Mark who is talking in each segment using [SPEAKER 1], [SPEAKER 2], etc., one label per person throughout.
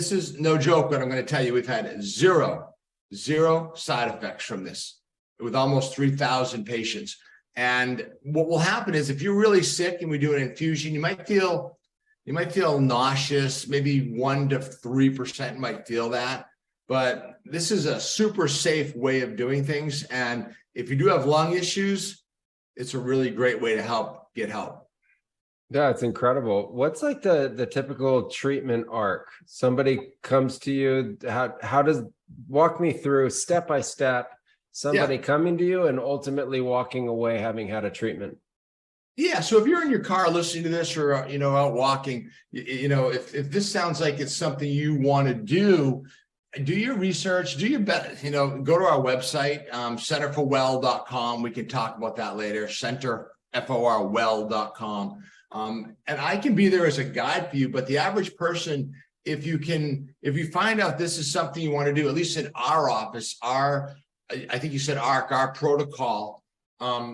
[SPEAKER 1] this is no joke, but I'm going to tell you, we've had zero side effects from this with almost 3,000 patients. And what will happen is if you're really sick and we do an infusion, you might feel nauseous, maybe 1 to 3% might feel that. But this is a super safe way of doing things. And if you do have lung issues, it's a really great way to get help.
[SPEAKER 2] Yeah, it's incredible. What's like the typical treatment arc? Somebody comes to you, walk me through step by step, somebody coming to you and ultimately walking away having had a treatment.
[SPEAKER 1] Yeah. So if you're in your car listening to this or, out walking, if this sounds like it's something you want to do your research, do your best, go to our website, centerforwell.com. We can talk about that later, centerforwell.com. And I can be there as a guide for you, but the average person, if you find out this is something you want to do, at least in our office, I think you said our protocol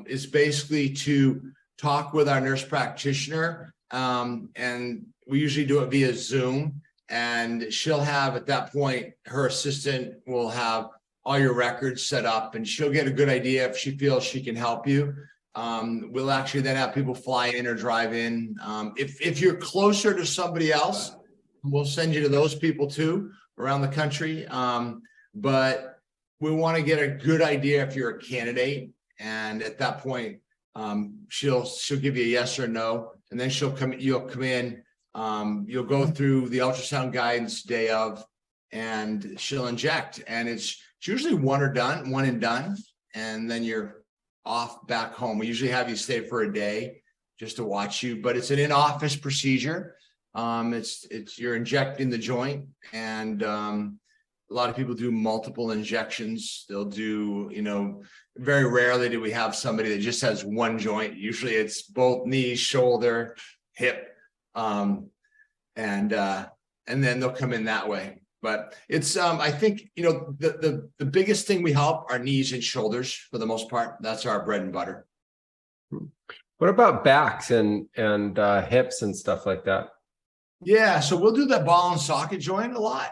[SPEAKER 1] is basically to talk with our nurse practitioner. And we usually do it via Zoom. And she'll have, at that point, her assistant will have all your records set up and she'll get a good idea if she feels she can help you. We'll actually then have people fly in or drive in. If you're closer to somebody else, we'll send you to those people too around the country. But we want to get a good idea if you're a candidate. And at that point, she'll give you a yes or no. And then you'll come in. You'll go through the ultrasound guidance day of, and she'll inject. And it's usually one and done. And then you're off back home. We usually have you stay for a day just to watch you, but it's an in-office procedure. You're injecting the joint, and a lot of people do multiple injections. They'll do, very rarely do we have somebody that just has one joint. Usually it's both knees, shoulder, hip. And then they'll come in that way. But it's, I think, the biggest thing we help are knees and shoulders for the most part. That's our bread and butter.
[SPEAKER 2] What about backs and hips and stuff like that?
[SPEAKER 1] Yeah, so we'll do that ball and socket joint a lot.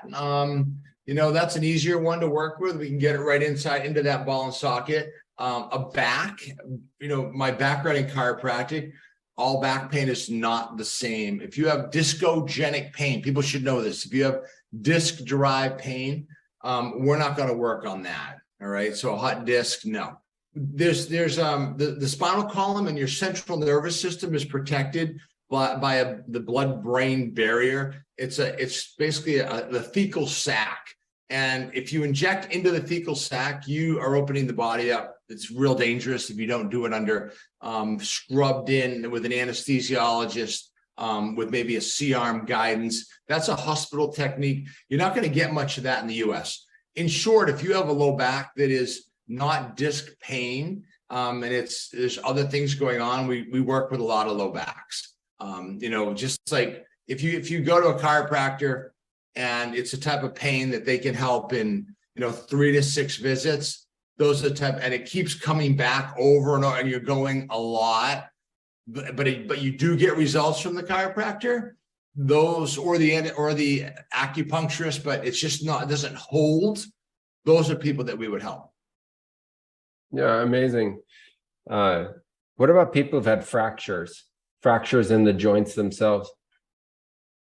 [SPEAKER 1] That's an easier one to work with. We can get it right into that ball and socket. A back, my background in chiropractic, all back pain is not the same. If you have discogenic pain, people should know this. If you have disc-derived pain, we're not going to work on that. All right. So a hot disc, no. There's the spinal column and your central nervous system is protected by the blood-brain barrier. It's basically the fecal sac. And if you inject into the fecal sac, you are opening the body up. It's real dangerous if you don't do it under scrubbed in with an anesthesiologist with maybe a C-arm guidance. That's a hospital technique. You're not going to get much of that in the US. In short, if you have a low back that is not disc pain and there's other things going on, we work with a lot of low backs. Just like if you go to a chiropractor and it's a type of pain that they can help in 3 to 6 visits, those are the type, and it keeps coming back over and over, and you're going a lot, but you do get results from the chiropractor, those or the acupuncturist, but it's just not, it doesn't hold. Those are people that we would help.
[SPEAKER 2] Yeah, amazing. What about people who've had fractures in the joints themselves?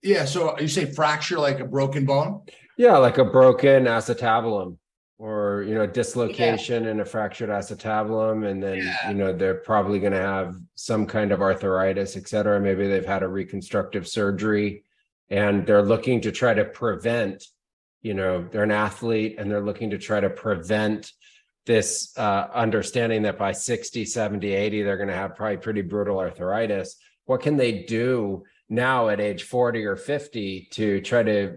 [SPEAKER 1] Yeah, so you say fracture like a broken bone?
[SPEAKER 2] Yeah, like a broken acetabulum or, dislocation in a fractured acetabulum. And then, they're probably going to have some kind of arthritis, et cetera. Maybe they've had a reconstructive surgery and they're looking to try to prevent, they're an athlete and they're looking to try to prevent this understanding that by 60, 70, 80, they're going to have probably pretty brutal arthritis. What can they do now at age 40 or 50 to try to,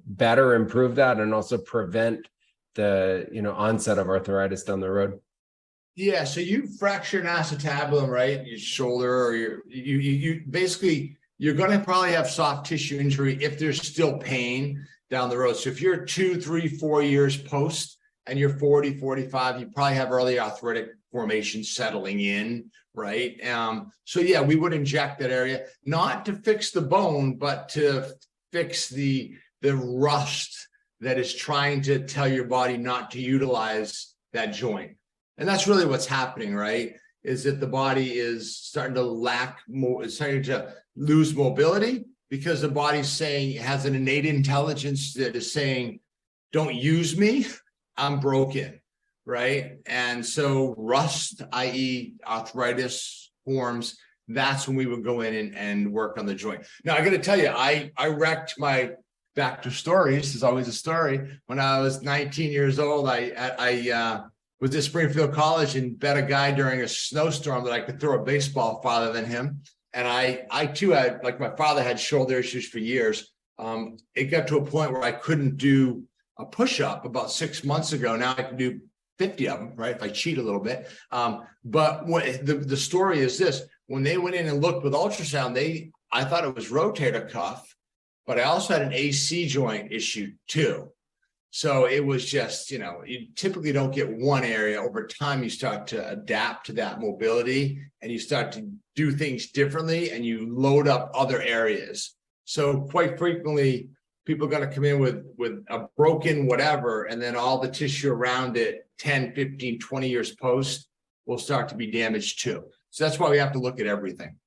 [SPEAKER 2] better improve that and also prevent the, onset of arthritis down the road?
[SPEAKER 1] Yeah. So you fractured an acetabulum, right? Your shoulder, or you basically, you're going to probably have soft tissue injury if there's still pain down the road. So if you're 2, 3, 4 years post and you're 40, 45, you probably have early arthritic formation settling in, right? So yeah, we would inject that area, not to fix the bone, but to fix the the rust that is trying to tell your body not to utilize that joint. And that's really what's happening, right? Is that the body is starting to starting to lose mobility because the body's saying, it has an innate intelligence that is saying, don't use me, I'm broken, right? And so rust, i.e. arthritis forms, that's when we would go in and work on the joint. Now, I got to tell you, I wrecked my, back to stories, there's always a story. When I was 19 years old, I was at Springfield College and bet a guy during a snowstorm that I could throw a baseball farther than him. And I too had, like my father had shoulder issues for years. It got to a point where I couldn't do a push-up about 6 months ago. Now I can do 50 of them, right? If I cheat a little bit. But what the story is this, when they went in and looked with ultrasound, I thought it was rotator cuff, but I also had an AC joint issue too. So it was just, you typically don't get one area. Over time, you start to adapt to that mobility and you start to do things differently and you load up other areas. So quite frequently, people are going to come in with a broken whatever, and then all the tissue around it 10, 15, 20 years post will start to be damaged too. So that's why we have to look at everything.